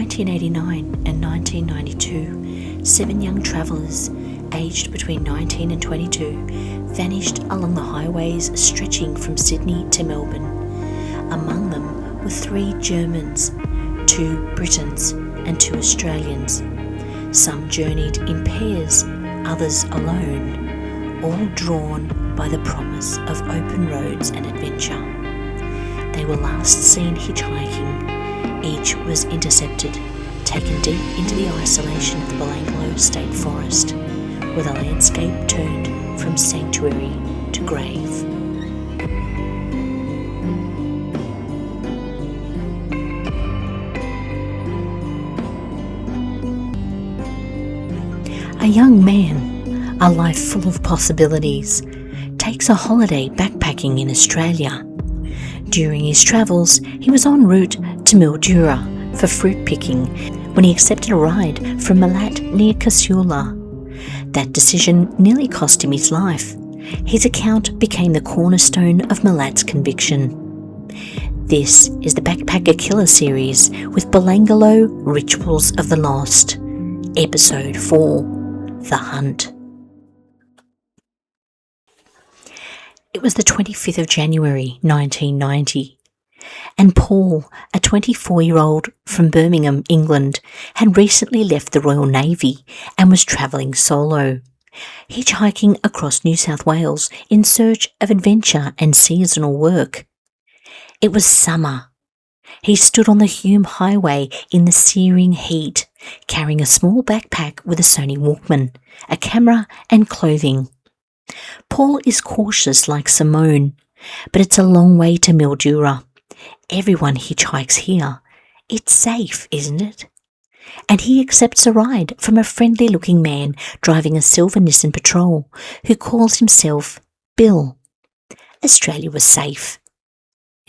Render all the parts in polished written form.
1989 and 1992, 7 young travellers, aged between 19 and 22, vanished along the highways stretching from Sydney to Melbourne. Among them were 3 Germans, 2 Britons and 2 Australians. Some journeyed in pairs, others alone, all drawn by the promise of open roads and adventure. They were last seen hitchhiking. Each was intercepted, taken deep into the isolation of the Belanglo State Forest, where the landscape turned from sanctuary to grave. A young man, a life full of possibilities, takes a holiday backpacking in Australia. During his travels, he was en route to Mildura for fruit picking when he accepted a ride from Milat near Casula. That decision nearly cost him his life. His account became the cornerstone of Milat's conviction. This is the Backpacker Killer series with Belanglo Rituals of the Lost, Episode 4, The Hunt. It was the 25th of January 1990, and Paul, a 24-year-old from Birmingham, England, had recently left the Royal Navy and was travelling solo, hitchhiking across New South Wales in search of adventure and seasonal work. It was summer. He stood on the Hume Highway in the searing heat, carrying a small backpack with a Sony Walkman, a camera and clothing. Paul is cautious like Simone, but it's a long way to Mildura. Everyone hitchhikes here. It's safe, isn't it? And he accepts a ride from a friendly-looking man driving a silver Nissan Patrol who calls himself Bill. Australia was safe.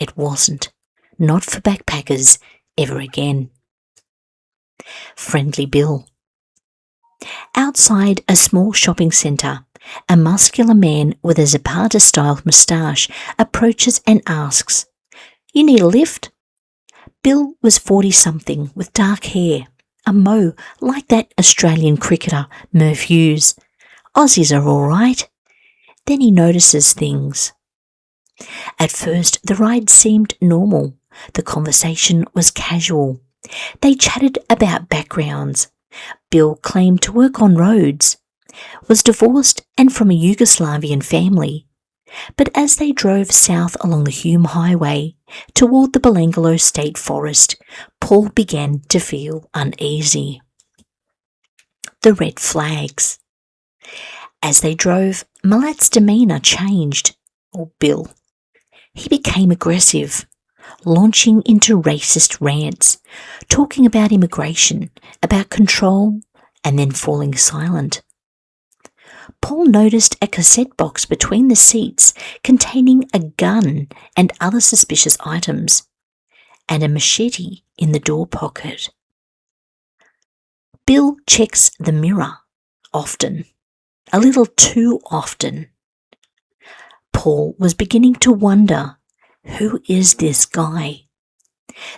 It wasn't. Not for backpackers ever again. Friendly Bill. Outside a small shopping centre, a muscular man with a Zapata-style moustache approaches and asks, "You need a lift?" Bill was 40-something with dark hair, a mo like that Australian cricketer Murph Hughes. Aussies are all right. Then he notices things. At first, the ride seemed normal. The conversation was casual. They chatted about backgrounds. Bill claimed to work on roads, was divorced and from a Yugoslavian family. But as they drove south along the Hume Highway toward the Belanglo State Forest, Paul began to feel uneasy. The red flags. As they drove, Milat's demeanour changed, or Bill. He became aggressive, launching into racist rants, talking about immigration, about control, and then falling silent. Paul noticed a cassette box between the seats containing a gun and other suspicious items, and a machete in the door pocket. Bill checks the mirror often, a little too often. Paul was beginning to wonder, who is this guy?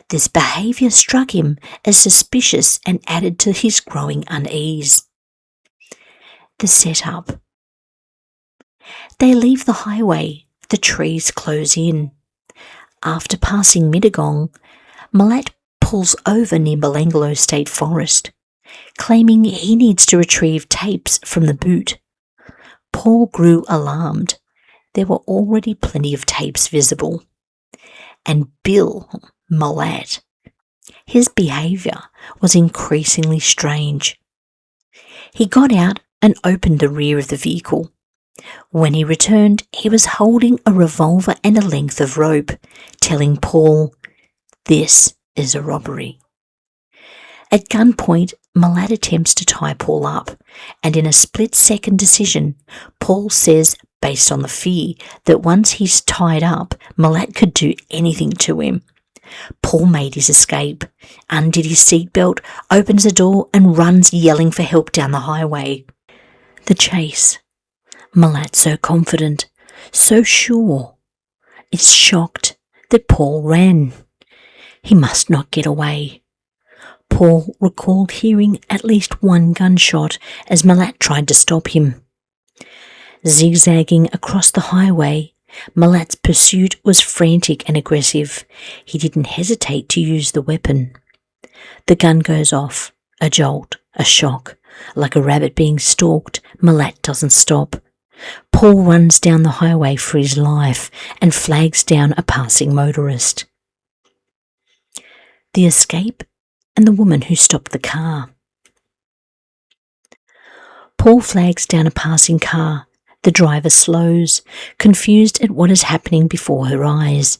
This behaviour struck him as suspicious and added to his growing unease. The setup. They leave the highway. The trees close in. After passing Mittagong, Milat pulls over near Belanglo State Forest, claiming he needs to retrieve tapes from the boot. Paul grew alarmed. There were already plenty of tapes visible. And Bill, Milat, his behaviour was increasingly strange. He got out and opened the rear of the vehicle. When he returned, he was holding a revolver and a length of rope, telling Paul, "This is a robbery." At gunpoint, Milat attempts to tie Paul up, and in a split-second decision, Paul says, based on the fear that once he's tied up, Milat could do anything to him. Paul made his escape, undid his seatbelt, opens the door and runs yelling for help down the highway. The chase. Milat so confident, so sure, is shocked that Paul ran. He must not get away. Paul recalled hearing at least one gunshot as Milat tried to stop him. Zigzagging across the highway, Milat's pursuit was frantic and aggressive. He didn't hesitate to use the weapon. The gun goes off, a jolt, a shock. Like a rabbit being stalked, Milat doesn't stop. Paul runs down the highway for his life and flags down a passing motorist. The escape and the woman who stopped the car. Paul flags down a passing car. The driver slows, confused at what is happening before her eyes.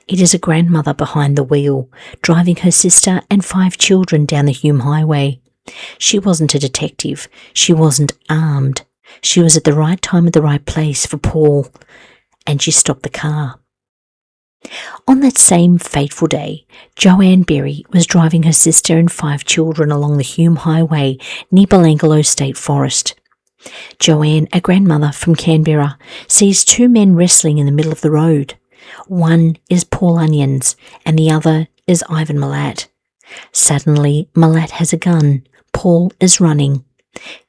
It is a grandmother behind the wheel, driving her sister and 5 children down the Hume Highway. She wasn't a detective. She wasn't armed. She was at the right time at the right place for Paul, and she stopped the car. On that same fateful day, Joanne Berry was driving her sister and 5 children along the Hume Highway near Belanglo State Forest. Joanne, a grandmother from Canberra, sees 2 men wrestling in the middle of the road. One is Paul Onions and the other is Ivan Milat. Suddenly, Milat has a gun. Paul is running.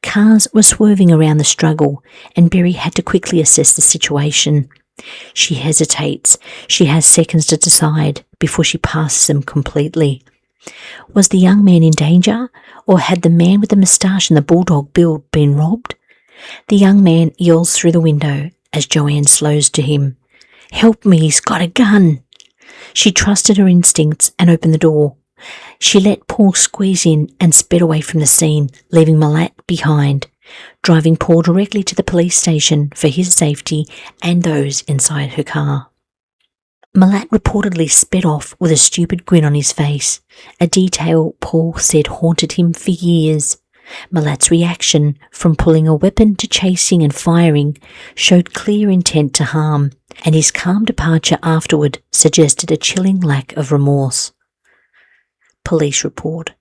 Cars were swerving around the struggle, and Berry had to quickly assess the situation. She hesitates. She has seconds to decide before she passes him completely. Was the young man in danger, or had the man with the moustache and the bulldog build been robbed? The young man yells through the window as Joanne slows to him. "Help me, he's got a gun." She trusted her instincts and opened the door. She let Paul squeeze in and sped away from the scene, leaving Milat behind, driving Paul directly to the police station for his safety and those inside her car. Milat reportedly sped off with a stupid grin on his face, a detail Paul said haunted him for years. Milat's reaction, from pulling a weapon to chasing and firing, showed clear intent to harm, and his calm departure afterward suggested a chilling lack of remorse. Police report.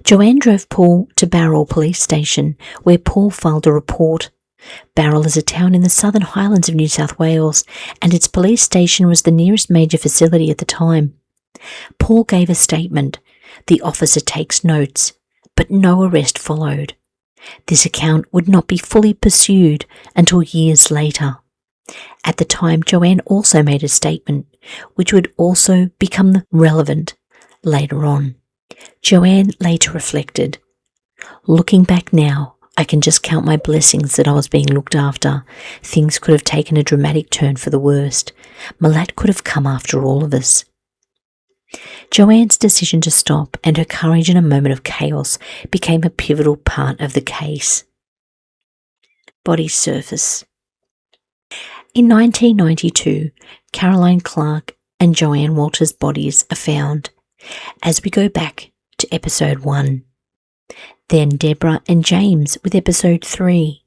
Joanne drove Paul to Barrel Police Station, where Paul filed a report. Barrel is a town in the Southern Highlands of New South Wales, and its police station was the nearest major facility at the time. Paul gave a statement. The officer takes notes, but no arrest followed. This account would not be fully pursued until years later. At the time, Joanne also made a statement, which would also become relevant later on. Joanne later reflected, "Looking back now, I can just count my blessings that I was being looked after. Things could have taken a dramatic turn for the worst. Milat could have come after all of us." Joanne's decision to stop and her courage in a moment of chaos became a pivotal part of the case. Body surface. In 1992, Caroline Clark and Joanne Walters' bodies are found. As we go back to episode 1, then Deborah and James with episode 3,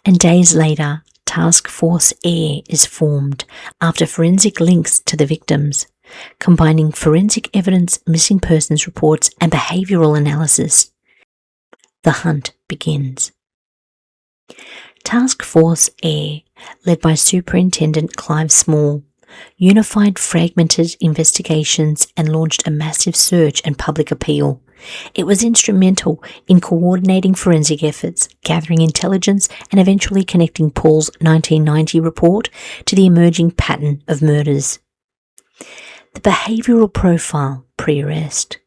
and days later, Task Force Air is formed after forensic links to the victims, combining forensic evidence, missing persons reports, and behavioural analysis. The hunt begins. Task Force Air, led by Superintendent Clive Small, unified fragmented investigations and launched a massive search and public appeal. It was instrumental in coordinating forensic efforts, gathering intelligence, and eventually connecting Paul's 1990 report to the emerging pattern of murders. The behavioural profile pre-arrest.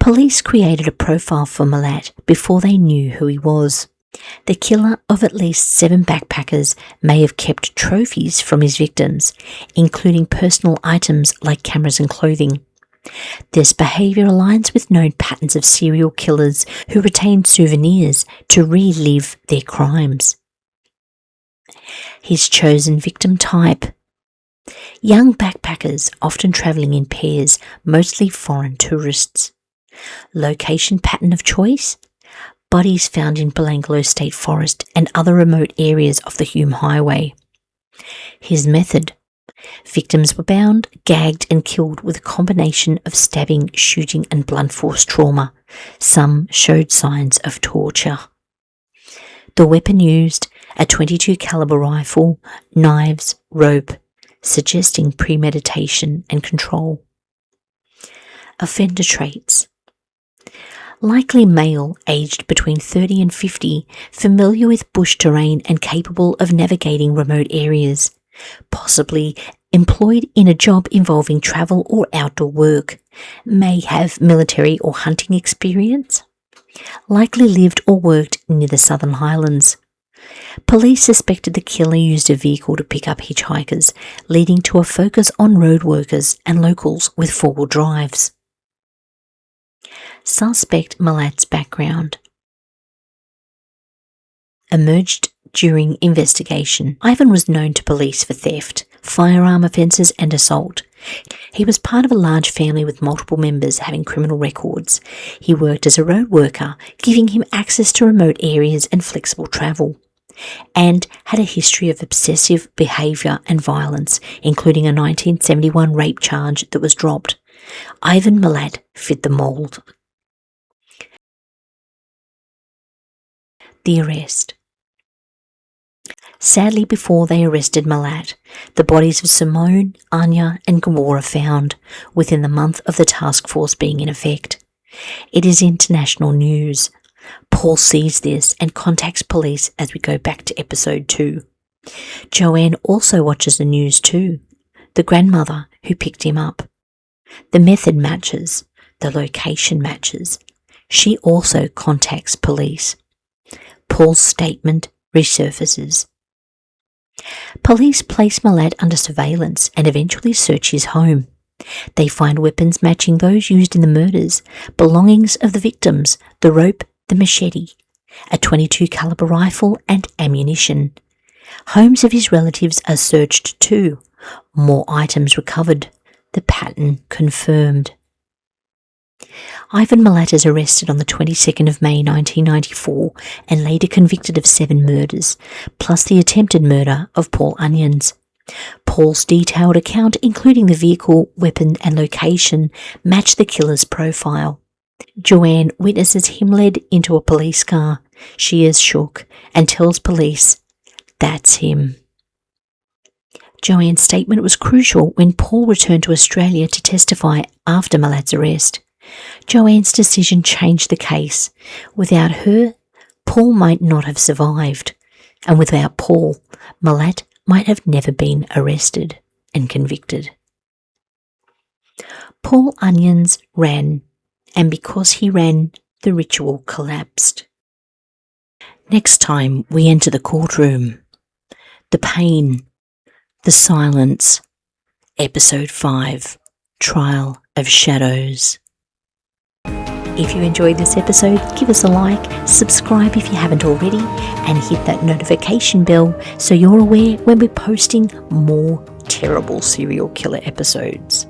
Police created a profile for Milat before they knew who he was. The killer of at least 7 backpackers may have kept trophies from his victims, including personal items like cameras and clothing. This behaviour aligns with known patterns of serial killers who retain souvenirs to relive their crimes. His chosen victim type. Young backpackers, often travelling in pairs, mostly foreign tourists. Location pattern of choice. Bodies found in Belanglo State Forest and other remote areas of the Hume Highway. His method. Victims were bound, gagged and killed with a combination of stabbing, shooting and blunt force trauma. Some showed signs of torture. The weapon used, a .22 caliber rifle, knives, rope, suggesting premeditation and control. Offender traits. Likely male, aged between 30 and 50, familiar with bush terrain and capable of navigating remote areas. Possibly employed in a job involving travel or outdoor work. May have military or hunting experience. Likely lived or worked near the Southern Highlands. Police suspected the killer used a vehicle to pick up hitchhikers, leading to a focus on road workers and locals with four-wheel drives. Suspect Milat's background. Emerged during investigation. Ivan was known to police for theft, firearm offences and assault. He was part of a large family with multiple members having criminal records. He worked as a road worker, giving him access to remote areas and flexible travel, and had a history of obsessive behaviour and violence, including a 1971 rape charge that was dropped. Ivan Milat fit the mould. The arrest. Sadly, before they arrested Milat, the bodies of Simone, Anya and Gawar are found within the month of the task force being in effect. It is international news. Paul sees this and contacts police as we go back to episode 2. Joanne also watches the news too, the grandmother who picked him up. The method matches, the location matches. She also contacts police. Paul's statement resurfaces. Police place Milat under surveillance and eventually search his home. They find weapons matching those used in the murders, belongings of the victims, the rope, the machete, a .22 caliber rifle and ammunition. Homes of his relatives are searched too. More items recovered. The pattern confirmed. Ivan Milat is arrested on the 22nd of May 1994 and later convicted of 7 murders, plus the attempted murder of Paul Onions. Paul's detailed account, including the vehicle, weapon and location, matched the killer's profile. Joanne witnesses him led into a police car. She is shook and tells police, "That's him." Joanne's statement was crucial when Paul returned to Australia to testify after Milat's arrest. Joanne's decision changed the case. Without her, Paul might not have survived, and without Paul, Milat might have never been arrested and convicted. Paul Onions ran, and because he ran, the ritual collapsed. Next time we enter the courtroom, the pain, the silence, Episode 5, Trial of Shadows. If you enjoyed this episode, give us a like, subscribe if you haven't already, and hit that notification bell so you're aware when we're posting more terrible serial killer episodes.